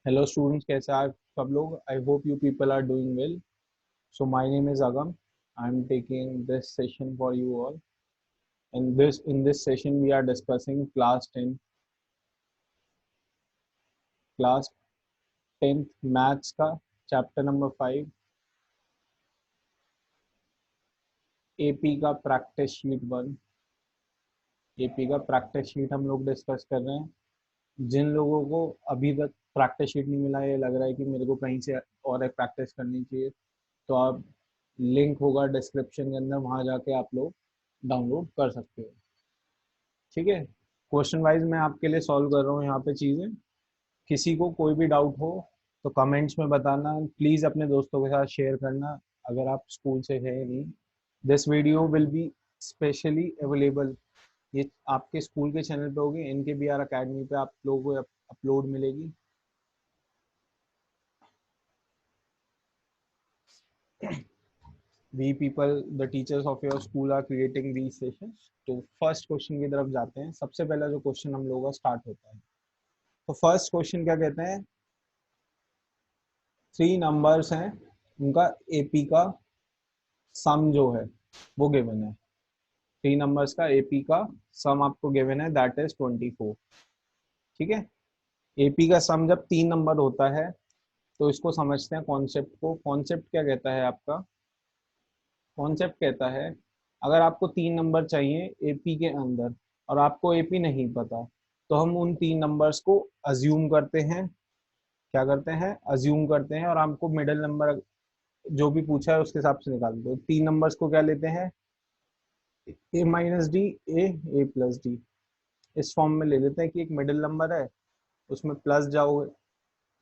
Hello students, कैसे आप सब लोग? I hope you people are doing well. So my name is Agam. I'm taking this session for you all. In this session we are discussing class 10th maths का chapter number 5 AP का practice sheet 1। AP का practice sheet हम लोग discuss कर रहे हैं। जिन लोगों को अभी तक प्रैक्टिस शीट नहीं मिला है, ये लग रहा है कि मेरे को कहीं से और एक प्रैक्टिस करनी चाहिए, तो आप लिंक होगा डिस्क्रिप्शन के अंदर, वहां जाके आप लोग डाउनलोड कर सकते हो। ठीक है, क्वेश्चन वाइज मैं आपके लिए सॉल्व कर रहा हूँ यहाँ पे चीज़ें। किसी को कोई भी डाउट हो तो कमेंट्स में बताना, प्लीज़ अपने दोस्तों के साथ शेयर करना अगर आप स्कूल से है नहीं। This video will be specially available, ये आपके स्कूल के चैनल पे होगी, इनके बी आर अकेडमी पे आप लोगों को अपलोड मिलेगी। We people, the teachers of your school are creating these sessions। तो फर्स्ट क्वेश्चन की तरफ जाते हैं। सबसे पहला जो क्वेश्चन हम लोगों का स्टार्ट होता है, तो फर्स्ट क्वेश्चन क्या कहते हैं? 3 नंबर्स हैं, उनका एपी का सम जो है वो गिवन है। 3 नंबर्स का एपी का सम आपको गिवन है, दैट इज 24। ठीक है, एपी का सम जब 3 नंबर होता है तो इसको समझते हैं कॉन्सेप्ट को। कॉन्सेप्ट क्या कहता है आपका? कॉन्सेप्ट कहता है, अगर आपको 3 नंबर चाहिए एपी के अंदर और आपको एपी नहीं पता, तो हम उन 3 नंबर्स को अज्यूम करते हैं। क्या करते हैं? अज्यूम करते हैं, और आपको मिडिल नंबर जो भी पूछा है उसके हिसाब से निकाल दो। 3 नंबर्स को क्या लेते हैं? ए माइनस डी, ए प्लस डी, इस फॉर्म में ले लेते हैं कि एक मिडिल नंबर है, उसमें प्लस जाओगे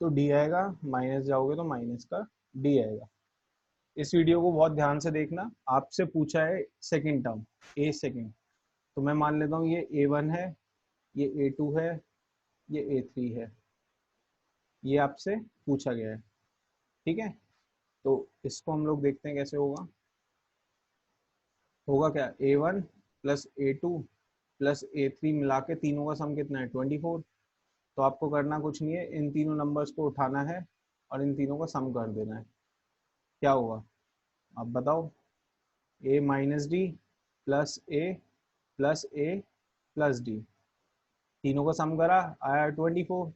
तो डी आएगा, माइनस जाओगे तो माइनस का डी आएगा। इस वीडियो को बहुत ध्यान से देखना, आपसे पूछा है सेकंड टर्म, ए सेकंड, तो मैं मान लेता हूँ ये A1 है, ये A2 है, ये A3 है, ये आपसे पूछा गया है। ठीक है, तो इसको हम लोग देखते हैं कैसे होगा। होगा क्या? A1 plus A2 plus A3 मिला के तीनों का सम कितना है? 24। तो आपको करना कुछ नहीं है, इन तीनों नंबर्स को उठाना है और इन तीनों का सम कर देना है। क्या होगा आप बताओ? A minus D plus A plus D, तीनों का सम करा, आया 24।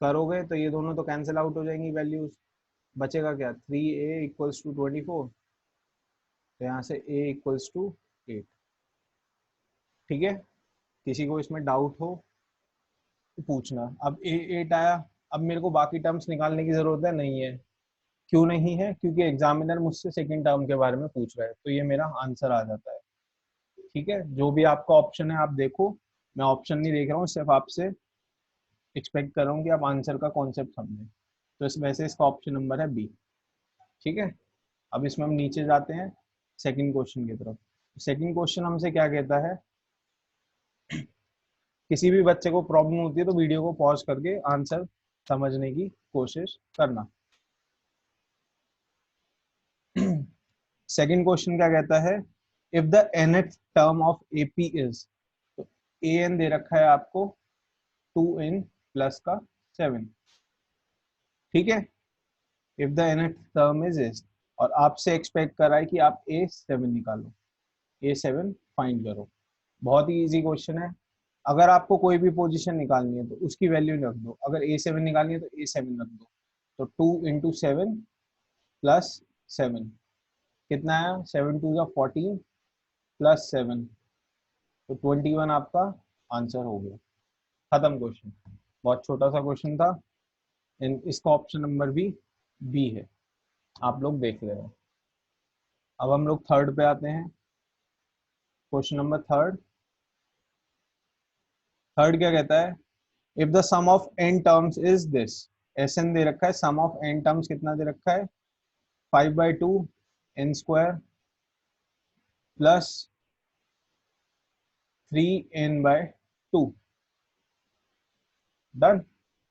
करोगे तो ये दोनों तो कैंसिल आउट हो जाएंगी वैल्यूज, बचेगा क्या? 3a इक्वल्स टू 24, तो यहाँ से a इक्वल्स टू 8। ठीक है, किसी को इसमें डाउट हो तो पूछना। अब a 8 आया, अब मेरे को बाकी टर्म्स निकालने की जरूरत है? नहीं है। क्यों नहीं है? क्योंकि एग्जामिनर मुझसे सेकंड टर्म के बारे में पूछ रहा है, तो ये मेरा आंसर आ जाता है। ठीक है, जो भी आपका ऑप्शन है आप देखो, मैं ऑप्शन नहीं देख रहा हूँ, सिर्फ आपसे एक्सपेक्ट कर रहा हूँ कि आप आंसर का कॉन्सेप्ट समझें। तो इस वैसे इसका ऑप्शन नंबर है बी। ठीक है, अब इसमें हम नीचे जाते हैं सेकंड क्वेश्चन की तरफ। सेकंड क्वेश्चन हमसे क्या कहता है? किसी भी बच्चे को प्रॉब्लम होती है तो वीडियो को पॉज करके आंसर समझने की कोशिश करना। सेकंड क्वेश्चन क्या कहता है? If the nth term of AP is, तो ए एन दे रखा है आपको 2n प्लस का 7। ठीक है, if the nth term is और आपसे एक्सपेक्ट कर रहा है कि आप A7 निकालो, A7 फाइंड करो। बहुत ही इजी क्वेश्चन है। अगर आपको कोई भी पोजीशन निकालनी है तो उसकी वैल्यू रख दो। अगर A7 निकालनी है तो A7 रख दो। तो 2 इंटू 7 प्लस 7 कितना है? 7 टू 14 प्लस 7, तो 21 आपका आंसर हो गया। खत्म क्वेश्चन। बहुत छोटा सा क्वेश्चन था। इसका ऑप्शन नंबर भी बी है, आप लोग देख ले रहे हो। अब हम लोग थर्ड पे आते हैं। Question number third. थर्ड क्या कहता है? If the sum of n terms is this, S n दे रखा है, सम ऑफ एन टर्म्स कितना दे रखा है? 5/2 N square plus 3n/2। Done,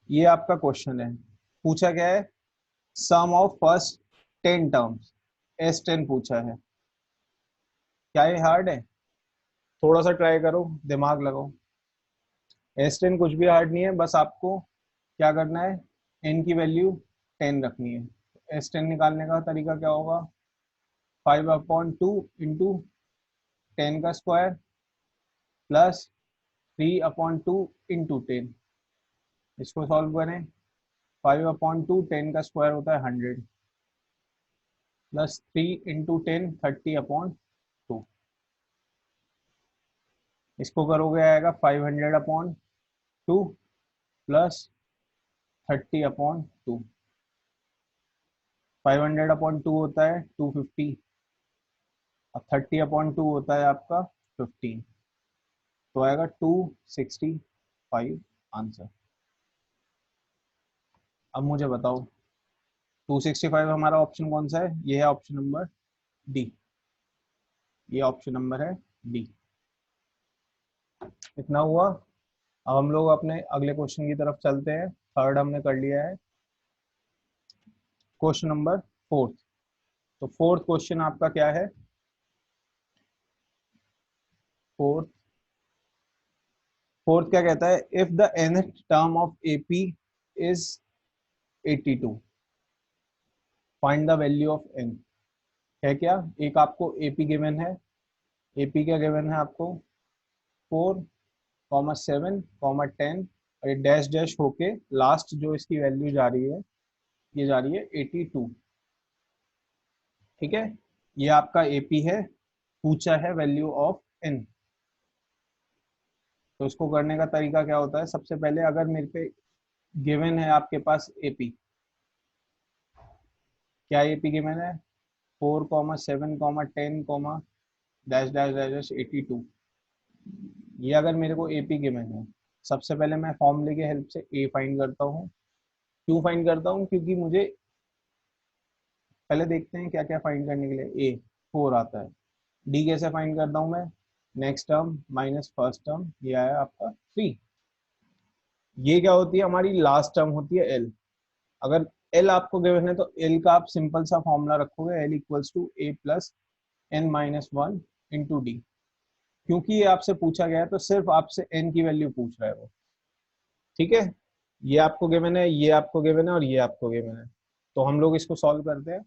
ये आपका क्वेश्चन है। पूछा क्या है? Sum of first 10 terms, S10 पूछा है। क्या ये हार्ड है? थोड़ा सा ट्राई करो, दिमाग लगाओ। S10 कुछ भी हार्ड नहीं है, बस आपको क्या करना है? n की वैल्यू 10 रखनी है। S10 निकालने का तरीका क्या होगा, 5/2 इंटू 10 का स्क्वायर प्लस 3/2 इंटू 10। इसको सॉल्व करें, 5/2 10 का स्क्वायर होता है 100 प्लस 3 इंटू 10 30/2। इसको करोगे आएगा 500/2 प्लस 30/2। 500/2 होता है 250 और 30/2 होता है आपका 15, तो आएगा 265 आंसर। अब मुझे बताओ 265 हमारा ऑप्शन कौन सा है, ये है ऑप्शन नंबर डी, ये ऑप्शन नंबर है डी। इतना हुआ। अब हम लोग अपने अगले क्वेश्चन की तरफ चलते हैं। थर्ड हमने कर लिया है, क्वेश्चन नंबर फोर्थ। तो फोर्थ क्वेश्चन आपका क्या है, फोर्थ फोर्थ क्या कहता है, if the nth term of AP is 82 find the value of n। है क्या, एक आपको एपी गिवन है, एपी क्या गिवन है आपको, 4, 7, 10 और ये डैश डैश होके लास्ट जो इसकी वैल्यू जा रही है, ये जा रही है 82। ठीक है, ये आपका एपी है, पूछा है वैल्यू ऑफ n। तो इसको करने का तरीका क्या होता है, सबसे पहले अगर मेरे पे गिवन है आपके पास एपी, क्या एपी गिवन है, 4, 7, 10, डैश डैश डैश डैश 82। ये अगर मेरे को एपी गिवन है, सबसे पहले मैं फॉर्मूले की हेल्प से ए फाइंड करता हूँ। क्यों फाइंड करता हूँ, क्योंकि मुझे पहले देखते हैं क्या क्या फाइंड करने के लिए। ए 4 आता है, डी कैसे फाइंड करता हूँ मैं, next term minus first term, ये आया आपका 3। ये क्या होती है, हमारी लास्ट टर्म होती है एल। अगर एल आपको गिवन है तो एल का आप सिंपल सा फॉर्मूला रखोगे, L equals to A plus N minus one into D. क्योंकि ये आपसे पूछा गया है तो सिर्फ आपसे एन की वैल्यू पूछ रहा है वो। ठीक है, ये आपको गिवन है, ये आपको गिवन है और ये आपको गिवन है। तो हम लोग इसको सॉल्व करते हैं।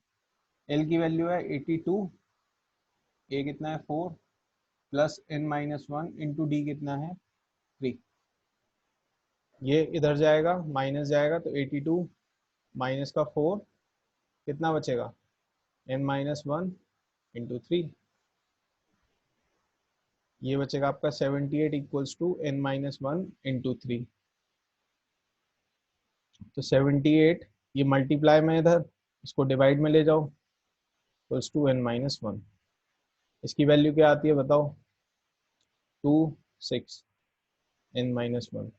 एल की वैल्यू है 82, ए कितना है 4 plus N minus one into D कितना है 3। ये इधर जाएगा माइनस जाएगा तो 82 माइनस का 4 कितना बचेगा, एन माइनस वन इंटू 3। ये बचेगा आपका 78 equals to N minus one into 3। तो 78 ये मल्टीप्लाई में इधर, इसको डिवाइड में ले जाओ, equals to N minus one. इसकी वैल्यू क्या आती है बताओ, 2, 6 एन माइनस वन।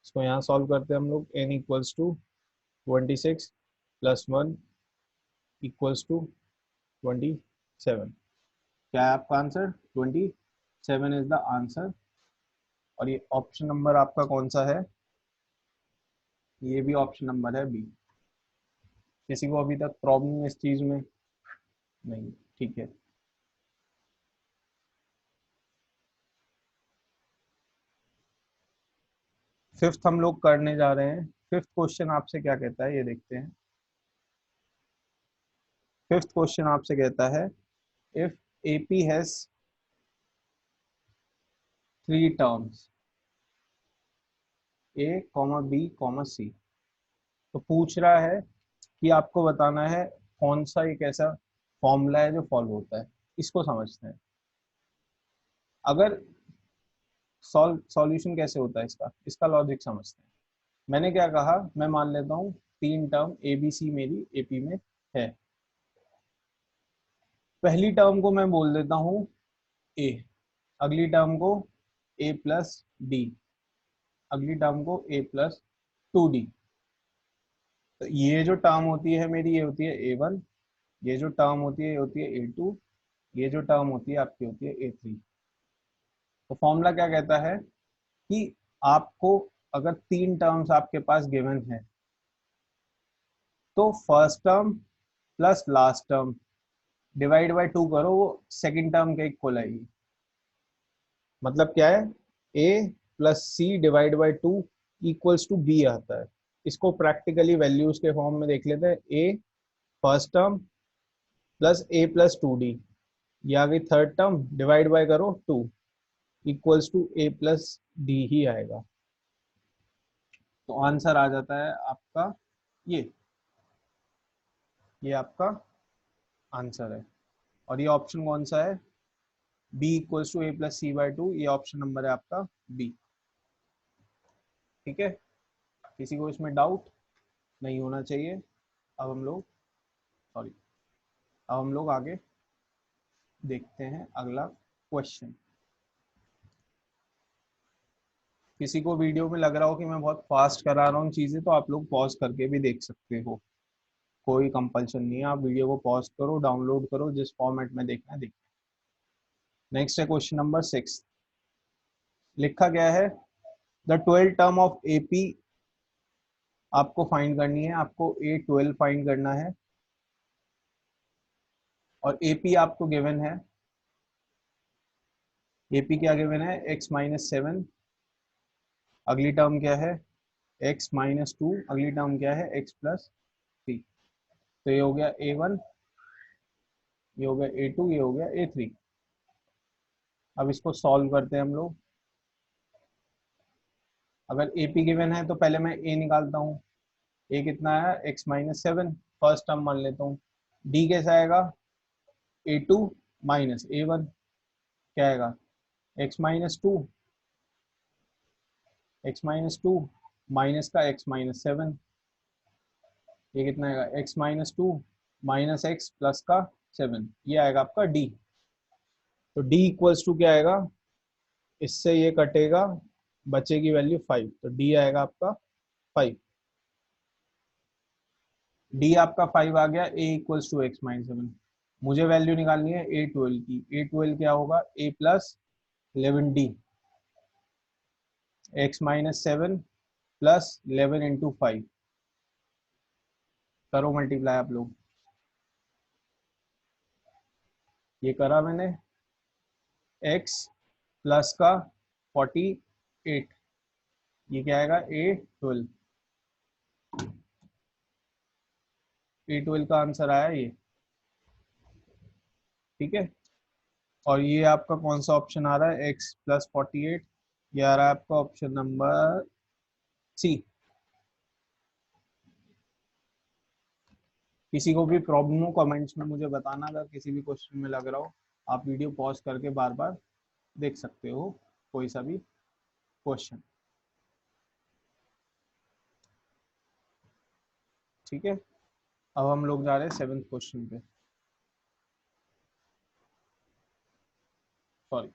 इसको यहाँ सॉल्व करते हैं हम लोग, N equals to 26 plus one equals to 27। क्या है आपका आंसर, 27 इज द आंसर। और ये ऑप्शन नंबर आपका कौन सा है, ये भी ऑप्शन नंबर है बी। किसी को अभी तक प्रॉब्लम इस चीज में नहीं, ठीक है। फिफ्थ हम लोग करने जा रहे हैं। फिफ्थ क्वेश्चन आपसे क्या कहता है ये देखते हैं। फिफ्थ क्वेश्चन आपसे कहता है, if AP has 3 terms a comma b comma c, तो पूछ रहा है कि आपको बताना है कौन सा एक ऐसा फॉर्मूला है जो फॉलो होता है। इसको समझते हैं। अगर सॉल्यूशन कैसे होता है इसका, इसका लॉजिक समझते हैं। मैंने क्या कहा, मैं मान लेता हूँ 3 टर्म ए बी सी मेरी एपी में है। पहली टर्म को मैं बोल देता हूँ ए, अगली टर्म को ए प्लस डी, अगली टर्म को ए प्लस 2d। तो ये जो टर्म होती है मेरी, ये होती है A1, ये जो टर्म होती है ये होती है A2, ये जो टर्म होती है आपकी होती है A3। तो फॉर्मूला क्या कहता है कि आपको अगर 3 टर्म्स आपके पास गिवन है तो first term plus last term divide by 2 करो, वो सेकंड टर्म के इक्वल आएगी। मतलब क्या है, a plus C divide by 2 equals to B आता है। इसको प्रैक्टिकली वैल्यूज के फॉर्म में देख लेते हैं। ए फर्स्ट टर्म प्लस ए प्लस 2d, ये आ गई थर्ड टर्म, डिवाइड बाय करो 2 equals to A plus d ही आएगा। तो आंसर आ जाता है आपका ये आपका आंसर है। और ये ऑप्शन कौन सा है? B equals to A plus C by 2, ये ऑप्शन नंबर है आपका बी। ठीक है, किसी को इसमें डाउट नहीं होना चाहिए। अब हम लोग आगे देखते हैं अगला क्वेश्चन। किसी को वीडियो में लग रहा हो कि मैं बहुत फास्ट करा रहा हूँ चीजें, तो आप लोग पॉज करके भी देख सकते हो, कोई कंपल्शन नहीं है। आप वीडियो को पॉज करो, डाउनलोड करो, जिस फॉर्मेट में देखना है देखो। नेक्स्ट है क्वेश्चन नंबर 6। लिखा गया है द 12 टर्म ऑफ एपी आपको फाइंड करनी है, आपको A12 फाइंड करना है। और एपी आपको गिवन है, एपी क्या गिवन है? x-7, अगली टर्म क्या है? x-2, अगली टर्म क्या है? x+3। तो ये हो गया A1, ये हो गया A2, ये हो गया A3। अब इसको सॉल्व करते हैं हम लोग। अगर AP गिवन है तो पहले मैं A निकालता हूँ। A कितना है? x-7, फर्स्ट टर्म मान लेता हूँ। D कैसा आएगा? A2 माइनस A1, क्या आएगा? x-2, x-2 माइनस का x-7, ये कितना आएगा? x-2 माइनस x प्लस का 7, ये आएगा आपका D। तो D इक्वल्स टू क्या आएगा? इससे ये कटेगा, बचेगी वैल्यू 5, तो D आएगा आपका 5। D आपका 5 आ गया। A इक्वल्स टू x-7, मुझे वैल्यू निकालनी है A12 की। A12 क्या होगा? A plus 11D, x-7 plus 11 into 5, करो मल्टीप्लाई आप लोग। ये करा मैंने, x प्लस का 48, ये क्या आएगा? A12 का आंसर आया ये। ठीक है, और ये आपका कौन सा ऑप्शन आ रहा है? x+48, ये आ रहा है आपका ऑप्शन नंबर सी। किसी को भी प्रॉब्लम हो कमेंट्स में मुझे बताना, अगर किसी भी क्वेश्चन में लग रहा हो। आप वीडियो पॉज करके बार बार देख सकते हो कोई सा भी क्वेश्चन। ठीक है, अब हम लोग जा रहे हैं 7th क्वेश्चन पे। सॉरी,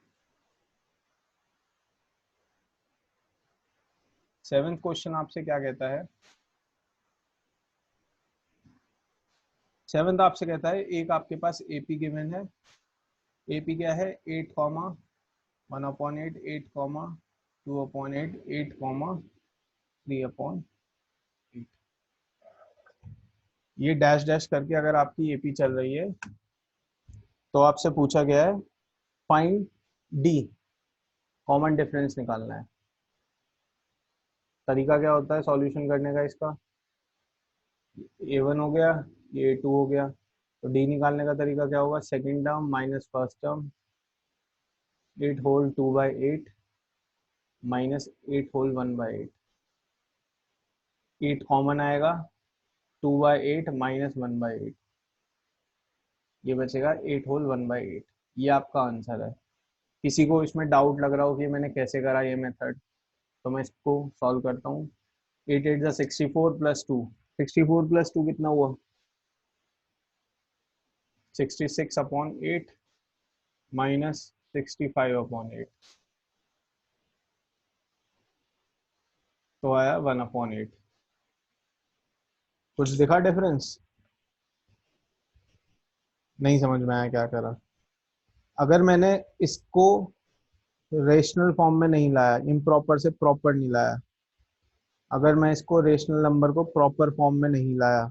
7th क्वेश्चन आपसे क्या कहता है? 7th आपसे कहता है, एक आपके पास एपी गिवन है। एपी क्या है? 8 कॉमा 1/8, 8 कॉमा 2/8, 8 कॉमा 3/8। ये डैश डैश करके अगर आपकी एपी चल रही है तो आपसे पूछा गया है फाइंड डी, कॉमन डिफरेंस निकालना है। तरीका क्या होता है सॉल्यूशन करने का इसका? A1 हो गया, ये A2 हो गया, तो डी निकालने का तरीका क्या होगा? Second term minus first term, 8 whole 2/8 minus 8 whole 1/8, 8 common आएगा, 2/8 माइनस 1/8, ये बचेगा 8 होल 1/8। ये आपका आंसर है। किसी को इसमें डाउट लग रहा हो कि मैंने कैसे करा ये मेथड, तो मैं इसको सॉल्व करता हूँ। 8 8 64 प्लस 2, 64 प्लस 2 कितना हुआ? 66/8 माइनस 65/8, तो आया 1/8। कुछ दिखा डिफरेंस? नहीं समझ में आया क्या करा? अगर मैंने इसको रेशनल फॉर्म में नहीं लाया, इम्प्रॉपर से प्रॉपर नहीं लाया, अगर मैं इसको रेशनल नंबर को प्रॉपर फॉर्म में नहीं लाया,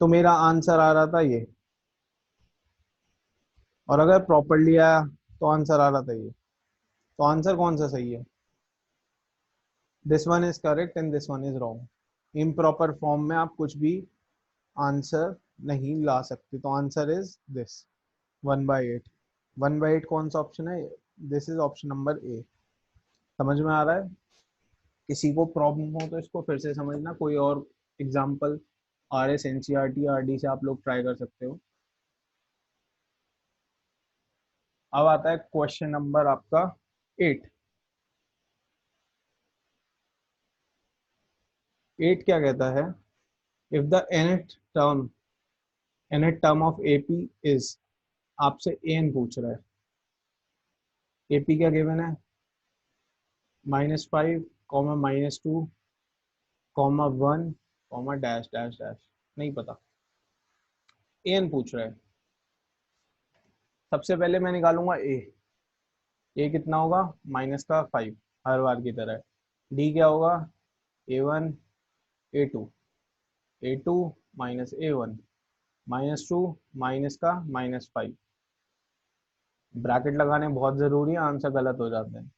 तो मेरा आंसर आ रहा था ये। और अगर प्रॉपरली आया तो आंसर आ रहा था ये। तो आंसर कौन सा सही है? This one is correct and this one is wrong. Improper form में आप कुछ भी आंसर नहीं ला सकते, तो आंसर इज दिस 1/8। 1/8 कौन सा ऑप्शन है? This is option number A. समझ में आ रहा है? किसी को प्रॉब्लम हो तो इसको फिर से समझना, कोई और example R S N C R T R D से आप लोग ट्राई कर सकते हो। अब आता है क्वेश्चन नंबर आपका 8। 8 क्या कहता है? If the nth term of AP is, आपसे एन पूछ रहा है। एपी क्या गिवन है? -5, -2, -1, डैश डैश डैश, नहीं पता, एन पूछ रहा है। सबसे पहले मैं निकालूंगा ए कितना होगा? -5, हर बार की तरह। डी क्या होगा? A1 A2, A2 -A1, -2 minus का -5। ब्रैकेट लगाने बहुत जरूरी है, आंसर गलत हो जाते हैं।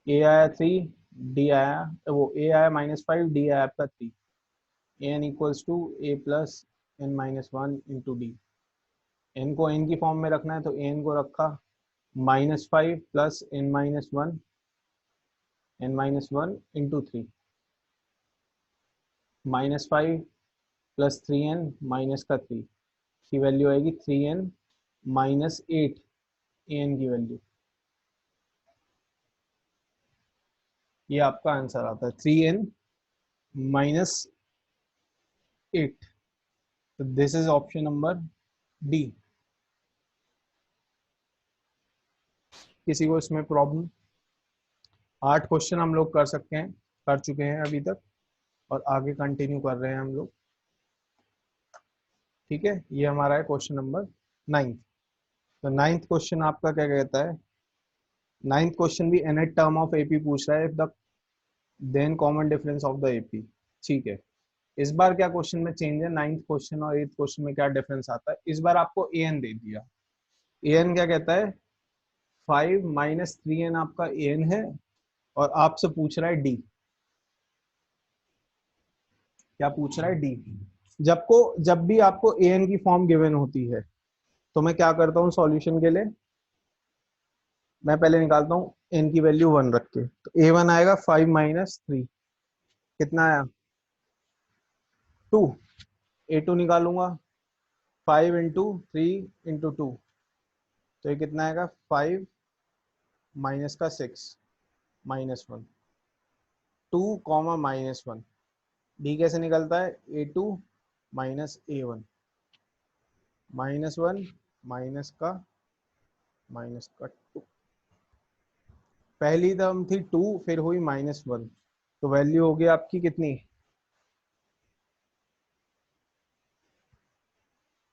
ए आया 3, डी आया, वो ए आया -5, डी आया आपका 3। N equals to A plus n-1 into D. N को एन की फॉर्म में रखना है तो एन को रखा -5 plus n-1 into 3। -5 plus 3n minus का 3 की वैल्यू आएगी 3n -8, एन की वैल्यू। ये आपका आंसर आता है 3n -8। तो this is option number D. किसी को इसमें प्रॉब्लम? 8 क्वेश्चन हम लोग कर सकते हैं, कर चुके हैं अभी तक, और आगे कंटिन्यू कर रहे हैं हम लोग। ठीक है, ये हमारा है क्वेश्चन नंबर 9। तो 9th क्वेश्चन आपका क्या कहता है? 9th क्वेश्चन भी nth टर्म ऑफ एपी पूछ रहा है, if the then common difference of the AP. ठीक है, इस बार क्या क्वेश्चन में चेंज है? 9th क्वेश्चन और 8th क्वेश्चन में क्या डिफरेंस आता है? इस बार आपको एन दे दिया। एन क्या कहता है? 5 -3n आपका एन है, और आपसे पूछ रहा है डी। क्या पूछ रहा है? डी। जब भी आपको एन की फॉर्म गिवन होती है तो मैं क्या करता हूँ सॉल्यूशन के लिए? मैं पहले निकालता हूँ एन की वैल्यू 1 रख के। तो A1 आएगा 5 -3, कितना आया? 2। A2 निकालूंगा 5 इंटू 3 इंटू 2, तो ये कितना आएगा? 5 माइनस का 6 -1, 2, -1। डी कैसे निकलता है? A2 -A1, -1 माइनस का 2। पहली टर्म थी 2, फिर हुई -1, तो वैल्यू होगी आपकी कितनी?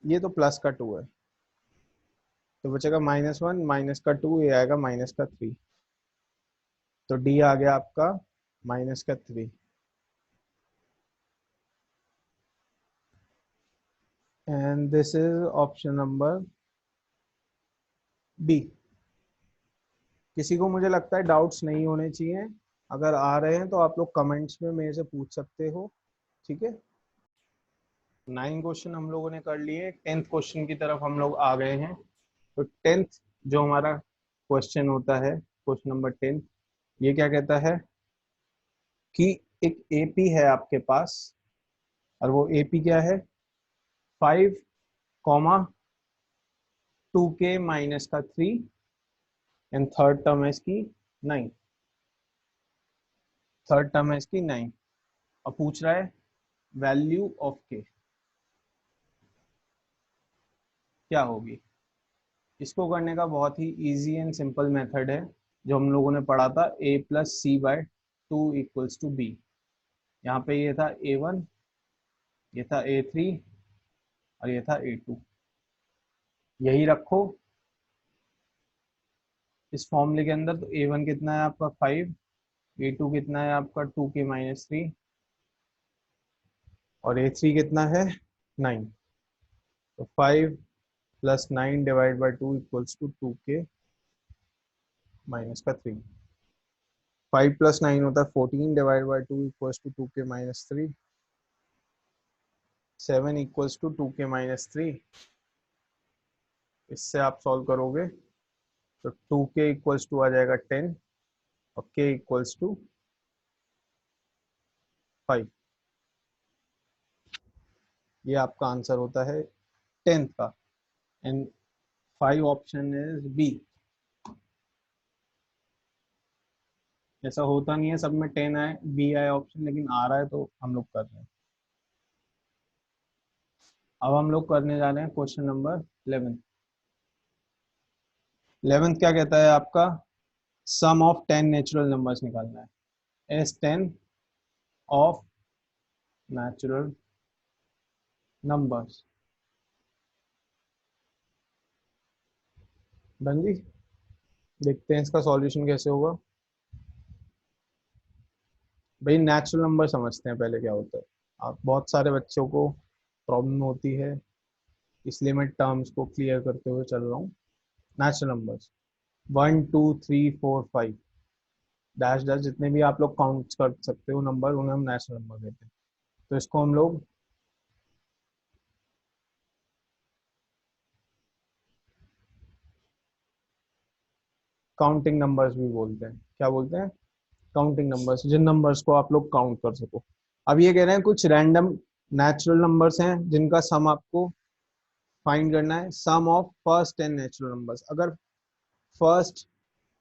ये तो प्लस का 2 है, तो बचेगा -1 -2, ये आएगा -3। तो डी आ गया आपका -3। And this is option number B. किसी को मुझे लगता है डाउट्स नहीं होने चाहिए, अगर आ रहे हैं तो आप लोग कमेंट्स में मेरे से पूछ सकते हो। ठीक है, 9 क्वेश्चन हम लोगों ने कर लिए, 10th क्वेश्चन की तरफ हम लोग आ गए हैं। तो 10th जो हमारा क्वेश्चन होता है, क्वेश्चन नंबर 10, ये क्या कहता है कि एक एपी है आपके पास, और वो एपी क्या है? 5, 2k-3, एंड थर्ड टर्म है इसकी 9। थर्ड टर्म है इसकी 9, और पूछ रहा है वैल्यू ऑफ के क्या होगी। इसको करने का बहुत ही इजी एंड सिंपल मेथड है, जो हम लोगों ने पढ़ा था, a+c/2 इक्वल्स टू बी। यहाँ पे ये था A1, ये था A3, और ये था A2। यही रखो इस फॉर्मूले के अंदर। तो A1 कितना है आपका 5, A2 कितना है आपका 2k-3, और A3 कितना है 9। तो 5 + 9 divide by 2 equals to 2k-3। 5 + 9 होता है 14 divide by 2 equals to 2k-3। 7 equals to 2k-3। इससे आप सॉल्व करोगे तो 2k इक्वल्स टू आ जाएगा 10 और k इक्वल्स टू 5। ये आपका आंसर होता है 10th का, एंड 5 ऑप्शन इज बी। ऐसा होता नहीं है सब में 10 आए बी आए ऑप्शन, लेकिन आ रहा है तो हम लोग कर रहे हैं। अब हम लोग करने जा रहे हैं क्वेश्चन नंबर 11। 11th क्या कहता है आपका, सम ऑफ 10 नेचुरल नंबर्स निकालना है। S 10 of natural numbers. Done जी, देखते हैं इसका सॉल्यूशन कैसे होगा। भाई नेचुरल नंबर समझते हैं पहले क्या होता है। आप बहुत सारे बच्चों को प्रॉब्लम होती है, इसलिए मैं टर्म्स को क्लियर करते हुए चल रहा हूँ। नेचुरल नंबर्स 1 2 3 4 5 डैश डैश जितने भी आप लोग काउंट कर सकते हो नंबर, उन्हें हम नेचुरल नंबर कहते हैं। तो इसको हम लोग काउंटिंग नंबर्स भी बोलते हैं। क्या बोलते हैं? काउंटिंग नंबर्स, जिन नंबर्स को आप लोग काउंट कर सको। अब ये कह रहे हैं कुछ रैंडम नेचुरल नंबर्स हैं जिनका सम आपको फाइंड करना है। Sum of first 10 natural numbers. अगर फर्स्ट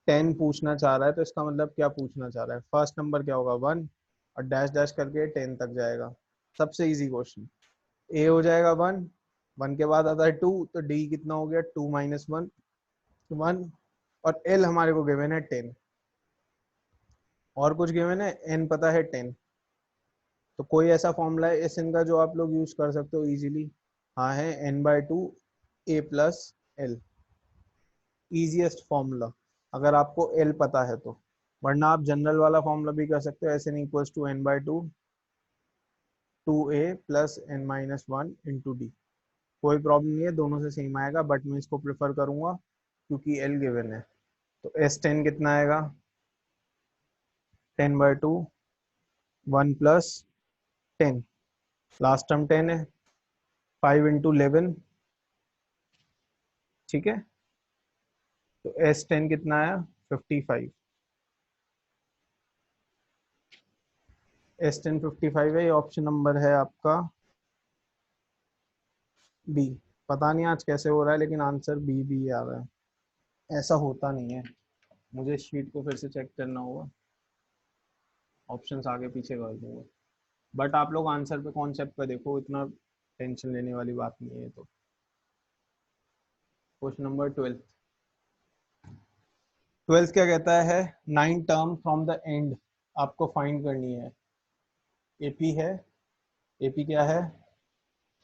10 पूछना चाह रहा है तो इसका मतलब क्या पूछना चाह रहा है, फर्स्ट नंबर क्या होगा 1 और डैश डैश करके 10 तक जाएगा। सबसे इजी क्वेश्चन। ए हो जाएगा 1, 1 के बाद आता है 2, तो डी कितना हो गया 2 - 1 1, और एल हमारे को गिवन है 10, और कुछ गिवन है एन पता है 10। तो कोई ऐसा फॉर्मूला है एस एन का जो आप लोग यूज कर सकते हो इजीली? हाँ है, n/2 a plus L. Easiest formula अगर आपको एल पता है तो। वरना आप जनरल वाला फॉर्मूला भी कर सकते हो, S N equals to n/2 2a plus n-1 into D. कोई प्रॉब्लम नहीं है, दोनों से सेम आएगा, बट मैं इसको प्रेफर करूंगा क्योंकि एल गिवन है। तो एस 10 कितना आएगा 10/2 1 प्लस 10, लास्ट टर्म 10 है, 5 इंटू 11। ठीक है, तो एस 10 कितना आया 55। एस 10 55 है, ये ऑप्शन नंबर है आपका बी। पता नहीं आज कैसे हो रहा है लेकिन आंसर बी बी आ रहा है। ऐसा होता नहीं है, मुझे शीट को फिर से चेक करना होगा, ऑप्शंस आगे पीछे कर दूंगा। बट आप लोग आंसर पे कॉन्सेप्ट पे देखो, इतना टेंशन लेने वाली बात नहीं है। तो क्वेश्चन नंबर 12। 12 क्या कहता है, 9 टर्म फ्रॉम द एंड आपको फाइंड करनी है। एपी है, एपी क्या है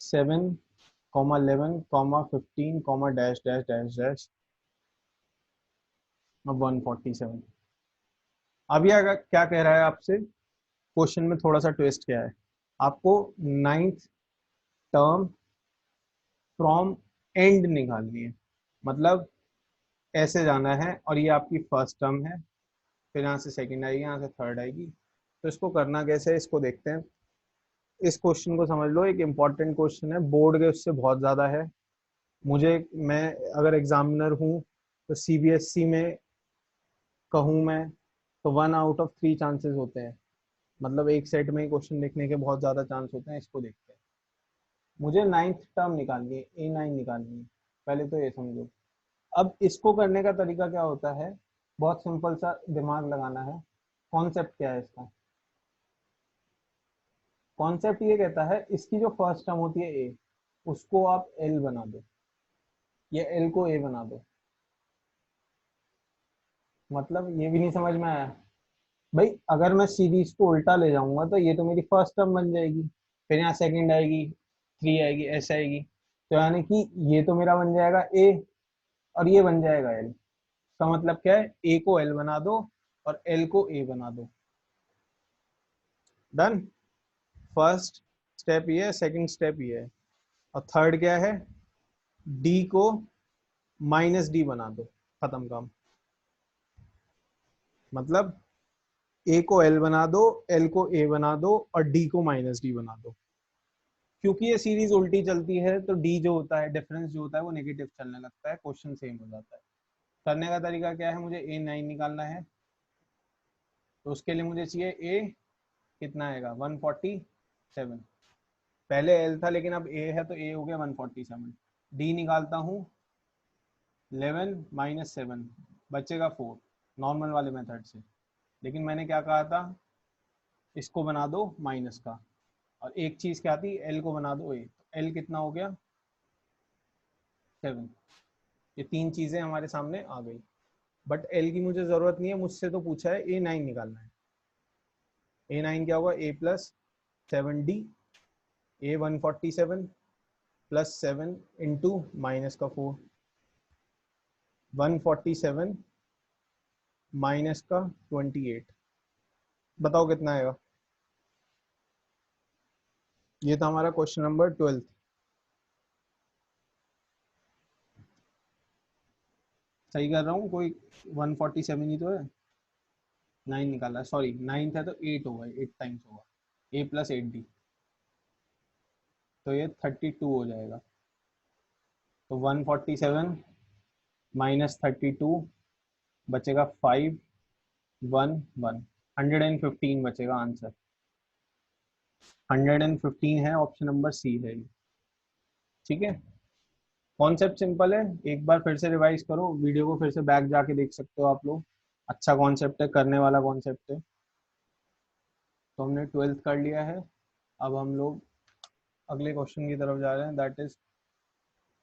7, 11, 15, डैश डैश डैश डैश 147। अब यह क्या कह रहा है आपसे, क्वेश्चन में थोड़ा सा ट्विस्ट क्या है, आपको 9th टर्म फ्रॉम एंड निकालनी है। मतलब ऐसे जाना है और ये आपकी फर्स्ट टर्म है, फिर यहाँ से सेकंड आएगी, यहाँ से थर्ड आएगी। तो इसको करना कैसे है इसको देखते हैं। इस क्वेश्चन को समझ लो, एक इम्पॉर्टेंट क्वेश्चन है, बोर्ड के उससे बहुत ज़्यादा है। मुझे, मैं अगर एग्जामिनर हूँ तो सीबीएसई में कहूँ मैं तो 1 आउट ऑफ 3 चांसेस होते हैं। मतलब एक सेट में क्वेश्चन लिखने के बहुत ज़्यादा चांस होते हैं। इसको देखते हैं। मुझे 9th टर्म निकालनी है, A9 निकालनी है, पहले तो ये समझो। अब इसको करने का तरीका क्या होता है, बहुत सिंपल सा दिमाग लगाना है। कॉन्सेप्ट क्या है इसका, कॉन्सेप्ट ये कहता है इसकी जो फर्स्ट टर्म होती है ए, उसको आप एल बना दो, या एल को ए बना दो। मतलब ये भी नहीं समझ में आया? भाई अगर मैं सीरीज को उल्टा ले जाऊंगा तो ये तो मेरी फर्स्ट टर्म बन जाएगी, फिर यहाँ सेकंड आएगी, 3 आएगी, ऐसे आएगी। तो यानी कि ये तो मेरा बन जाएगा ए और ये बन जाएगा एल। का मतलब क्या है, ए को एल बना दो और एल को ए बना दो। डन। फर्स्ट स्टेप ये है, सेकंड स्टेप ये है, और थर्ड क्या है, डी को -d बना दो, खत्म काम। मतलब ए को एल बना दो, एल को ए बना दो और डी को माइनस डी बना दो। क्योंकि ये सीरीज उल्टी चलती है तो डी जो होता है, डिफरेंस जो होता है वो नेगेटिव चलने लगता है, क्वेश्चन सेम हो जाता है। करने का तरीका क्या है, मुझे A9 निकालना है, तो उसके लिए मुझे चाहिए ए कितना आएगा 147। पहले एल था लेकिन अब ए है तो ए हो गया 147। डी निकालता हूँ 11 माइनस 7 बचेगा 4 नॉर्मल वाले मेथड से। लेकिन मैंने क्या कहा था, इसको बना दो माइनस का, और एक चीज क्या थी, एल को बना दो ए, तो एल कितना हो गया 7। ये तीन चीजें हमारे सामने आ गई। बट एल की मुझे जरूरत नहीं है, मुझसे तो पूछा है A9 निकालना है। A9 क्या होगा, ए प्लस 7D, ए 147 प्लस 7 इंटू माइनस का 4, 147 माइनस का 28, बताओ कितना आएगा। ये था हमारा क्वेश्चन नंबर 12। सही कर रहा हूँ, कोई 147 ही तो है। 9 निकाला, सॉरी 9 था तो 8 होगा, 8 टाइम्स होगा, ए प्लस 8D, तो ये 32 हो जाएगा। तो 147 माइनस 32 बचेगा 5 1 1, 115 बचेगा आंसर। 115 है, ऑप्शन नंबर सी है ये। ठीक है, कॉन्सेप्ट सिंपल है, एक बार फिर से रिवाइज करो, वीडियो को फिर से बैक जाके देख सकते हो आप लोग। अच्छा कॉन्सेप्ट है, करने वाला कॉन्सेप्ट है। तो हमने 12th कर लिया है, अब हम लोग अगले क्वेश्चन की तरफ जा रहे हैं, दैट इज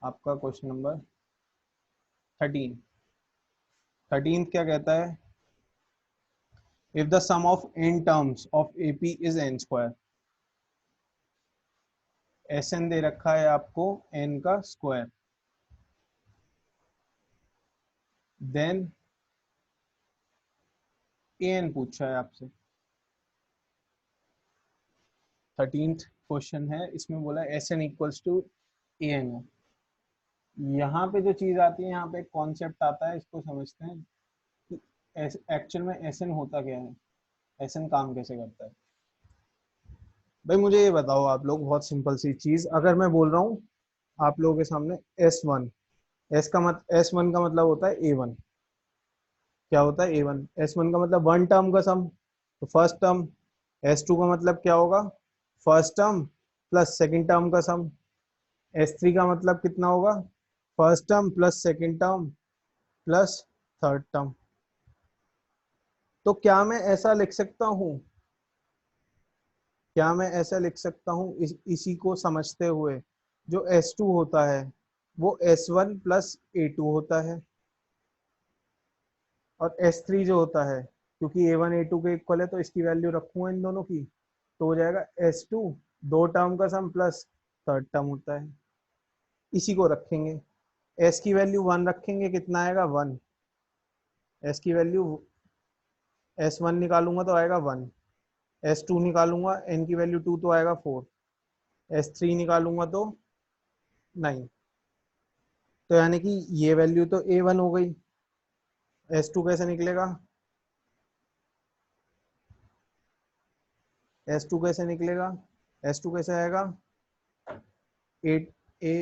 आपका क्वेश्चन नंबर 13। 13 क्या कहता है, if the sum of n terms of AP is n square, Sn दे रखा है आपको n का स्क्वायर, देन an पूछा है आपसे। 13th क्वेश्चन है, इसमें बोला Sn इक्वल्स टू an है। यहाँ पे जो चीज आती है, यहाँ पे एक कॉन्सेप्ट आता है, इसको समझते हैं कि एक्चुअल में Sn होता क्या है, Sn काम कैसे करता है। भाई मुझे ये बताओ आप लोग, बहुत सिंपल सी चीज, अगर मैं बोल रहा हूँ आप लोगों के सामने S1, S1 का मतलब होता है A1। क्या होता है A1, S1 का मतलब वन टर्म का सम, तो फर्स्ट टर्म। S2 का मतलब क्या होगा, first term plus second term का सम। S3 का मतलब कितना होगा, first term plus second term plus third term. तो क्या मैं ऐसा लिख सकता हूँ, क्या मैं ऐसा लिख सकता हूँ इसी को समझते हुए, जो S2 होता है वो S1 प्लस A2 होता है, और S3 जो होता है, क्योंकि A1 A2 के इक्वल है तो इसकी वैल्यू रखूंगा इन दोनों की, तो हो जाएगा S2 दो टर्म का सम प्लस थर्ड टर्म होता है, इसी को रखेंगे। S की वैल्यू 1 रखेंगे, कितना आएगा 1। S की वैल्यू S1 निकालूंगा तो आएगा 1, S2 निकालूंगा n की वैल्यू 2 तो आएगा 4, S3 निकालूंगा तो 9। तो यानी कि ये वैल्यू तो A1 हो गई। S2 कैसे निकलेगा, S2 कैसे निकलेगा, S2 कैसे आएगा, ए ए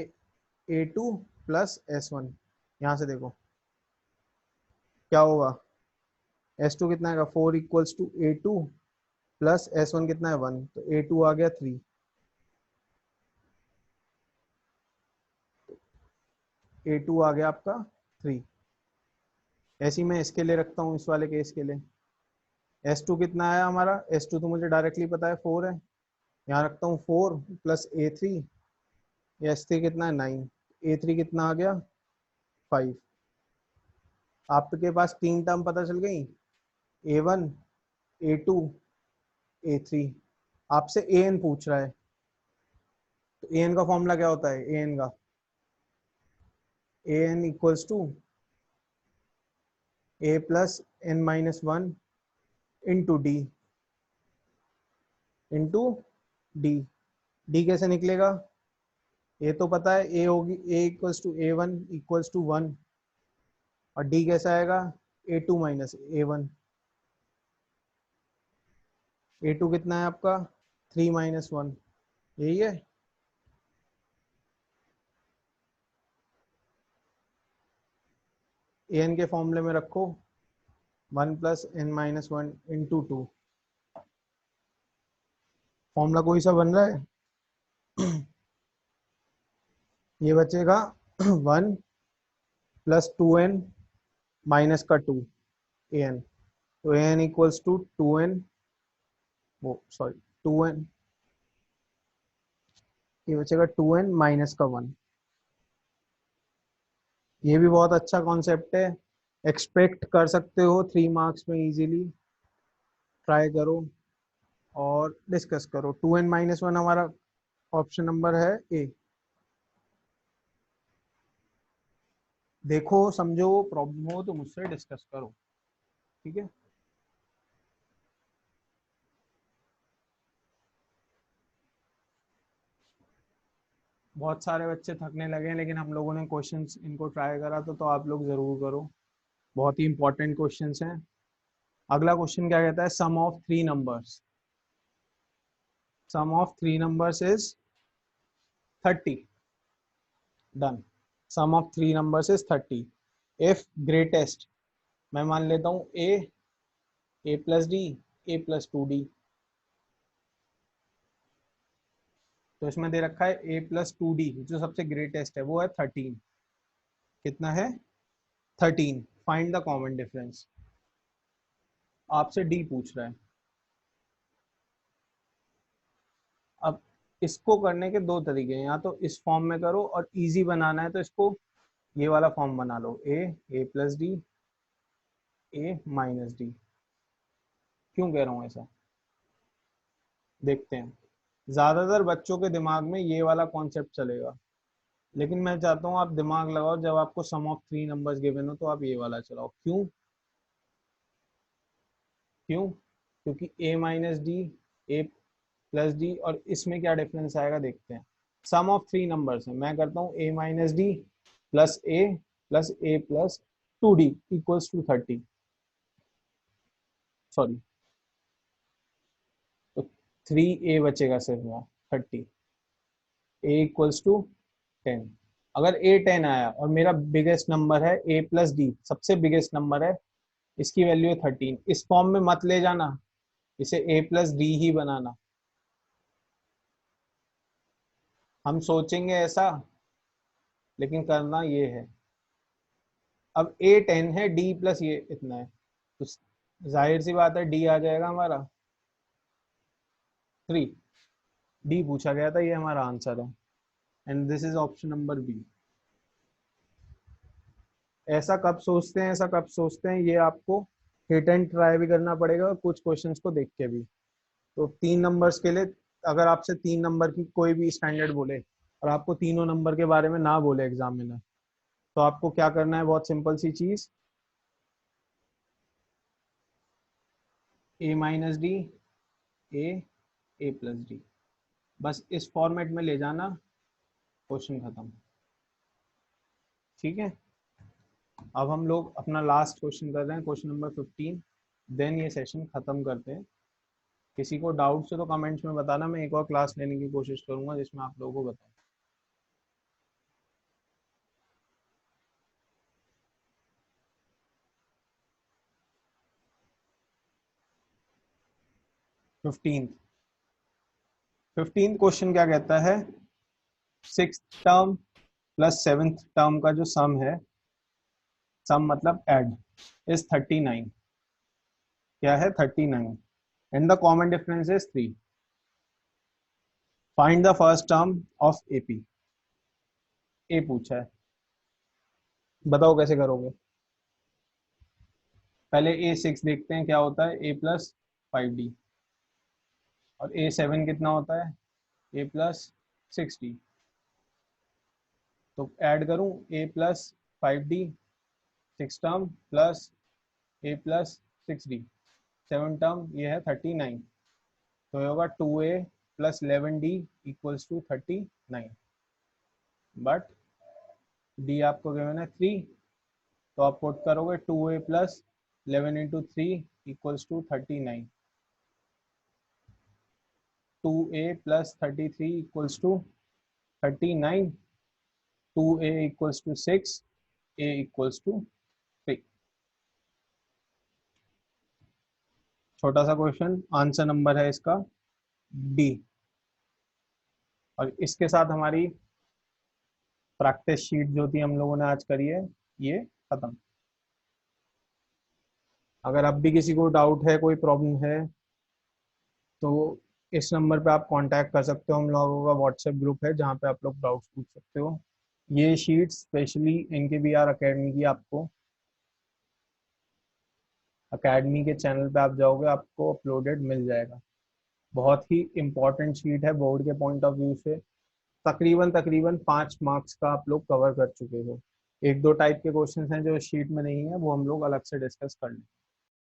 A2 प्लस S1, यहाँ से देखो क्या होगा, S2 कितना आएगा 4 equals to A2 plus S1 कितना है 1, तो A2 आ गया 3, A2 आ गया आपका 3। ऐसे ही मैं इसके लिए रखता हूँ, इस वाले केस के लिए S2 कितना आया हमारा, S2 तो मुझे डायरेक्टली पता है 4 है, यहाँ रखता हूँ 4 प्लस A3, S3 कितना है 9, A3 कितना आ गया 5। आपके पास तीन टर्म पता चल गई, A1 A2 A3। आपसे an पूछ रहा है, तो an का फॉर्मूला क्या होता है, an का an equals to a plus n minus 1 into D, into D. D कैसे निकलेगा, ए तो पता है, ए होगी a equals to A1 equals to 1, और डी कैसा आएगा A2 माइनस A1। A2 कितना है आपका 3 - 1, यही है। an के फॉर्मूले में रखो 1 + n - 1 × 2, फॉर्मूला कोई सा बन रहा है। ये बचेगा 1 + 2n - 2 an, तो an = 2n, वो सॉरी 2n, ये बचेगा 2n - 1। ये भी बहुत अच्छा कॉन्सेप्ट है, एक्सपेक्ट कर सकते हो 3 मार्क्स में इजीली, ट्राई करो और डिस्कस करो। 2n - 1 हमारा ऑप्शन नंबर है ए। देखो समझो, प्रॉब्लम हो तो मुझसे डिस्कस करो, ठीक है। बहुत सारे बच्चे थकने लगे हैं, लेकिन हम लोगों ने क्वेश्चंस इनको ट्राई करा, तो आप लोग जरूर करो, बहुत ही इंपॉर्टेंट क्वेश्चंस हैं। अगला क्वेश्चन क्या कहता है, sum of 3 numbers, sum of 3 numbers is 30। Done, sum of 3 numbers is 30 if greatest, मैं मान लेता हूँ a + d, a + 2d, तो इसमें दे रखा है a + 2d, जो सबसे ग्रेटेस्ट है वो है 13। कितना है 13, फाइंड द कॉमन डिफरेंस। आपसे डी पूछ रहा है। अब इसको करने के दो तरीके हैं, या तो इस फॉर्म में करो, और इजी बनाना है तो इसको ये वाला फॉर्म बना लो, a + d, a - d। क्यों कह रहा हूँ ऐसा, देखते हैं। ज्यादातर बच्चों के दिमाग में ये वाला कॉन्सेप्ट चलेगा, लेकिन मैं चाहता हूँ आप दिमाग लगाओ, जब आपको सम ऑफ 3 नंबर्स गिवन हो तो आप ये वाला चलाओ। क्यों, क्यों, क्योंकि a - d, a + d, और इसमें क्या डिफरेंस आएगा देखते हैं। सम ऑफ 3 नंबर्स है, मैं करता हूँ a - d + a + a + 2d = 30, sorry, तो 3a बचेगा सिर्फ यहाँ, 30, a = 10। अगर a 10 आया और मेरा बिगेस्ट नंबर है a + d, सबसे बिगेस्ट नंबर है, इसकी वैल्यू है 13, इस फॉर्म में मत ले जाना, इसे a + d ही बनाना। हम सोचेंगे ऐसा, लेकिन करना ये है। अब a 10 है, d + ये इतना है, तो जाहिर सी बात है d आ जाएगा हमारा 3। d पूछा गया था, ये हमारा आंसर है, and this is option number B. ऐसा कब सोचते हैं, ऐसा कब सोचते हैं, ये आपको हिट एंड ट्राई भी करना पड़ेगा, और कुछ क्वेश्चंस को देख के भी। तो 3 नंबर्स के लिए, अगर आपसे 3 नंबर की कोई भी स्टैंडर्ड बोले और आपको तीनों नंबर के बारे में ना बोले एग्जामिनर, तो आपको क्या करना है, बहुत सिंपल सी चीज, a - d, a + d, बस इस फॉर्मेट में ले जाना, क्वेश्चन खत्म। ठीक है, अब हम लोग अपना लास्ट क्वेश्चन कर रहे हैं, क्वेश्चन नंबर 15, देन ये सेशन खत्म करते हैं। किसी को डाउट से तो कमेंट्स में बताना, मैं एक और क्लास लेने की कोशिश करूंगा जिसमें आप लोगों को बताऊं। 15th 15th क्वेश्चन क्या कहता है, 6th टर्म + 7th टर्म का जो सम है, सम मतलब ऐड, इज 39। क्या है 39, and the common difference is 3। Find the first term of AP. A पूछा है, बताओ कैसे करोगे। पहले a6 देखते हैं क्या होता है, a + 5d, और a7 कितना होता है, a + 6d। तो ऐड करूं, a + 5d 6 term plus a + 6d 7 term, ये है 39, तो होगा 2a + 11d = 39। बट d आपको गिवन है 3, तो आप पुट करोगे 2a + 11 × 3 = 39। 2a plus 33 equals to 39, 2a equals to 6, a equals to 3। छोटा सा क्वेश्चन, आंसर नंबर है इसका डी। और इसके साथ हमारी प्रैक्टिस शीट जो थी हम लोगों ने आज करी है ये खत्म। अगर अब भी किसी को डाउट है, कोई प्रॉब्लम है, तो इस नंबर पे आप कांटेक्ट कर सकते हो। हम लोगों का व्हाट्सएप ग्रुप है जहाँ पे आप लोग डाउट्स पूछ सकते हो। ये शीट स्पेशली इनके बी आर अकेडमी की, आपको अकेडमी के चैनल पे आप जाओगे आपको अपलोडेड मिल जाएगा। बहुत ही इम्पोर्टेंट शीट है बोर्ड के पॉइंट ऑफ व्यू से। तकरीबन तकरीबन 5 मार्क्स का आप लोग कवर कर चुके हो। एक दो टाइप के क्वेश्चंस हैं जो शीट में नहीं है, वो हम लोग अलग से डिस्कस कर लेंगे।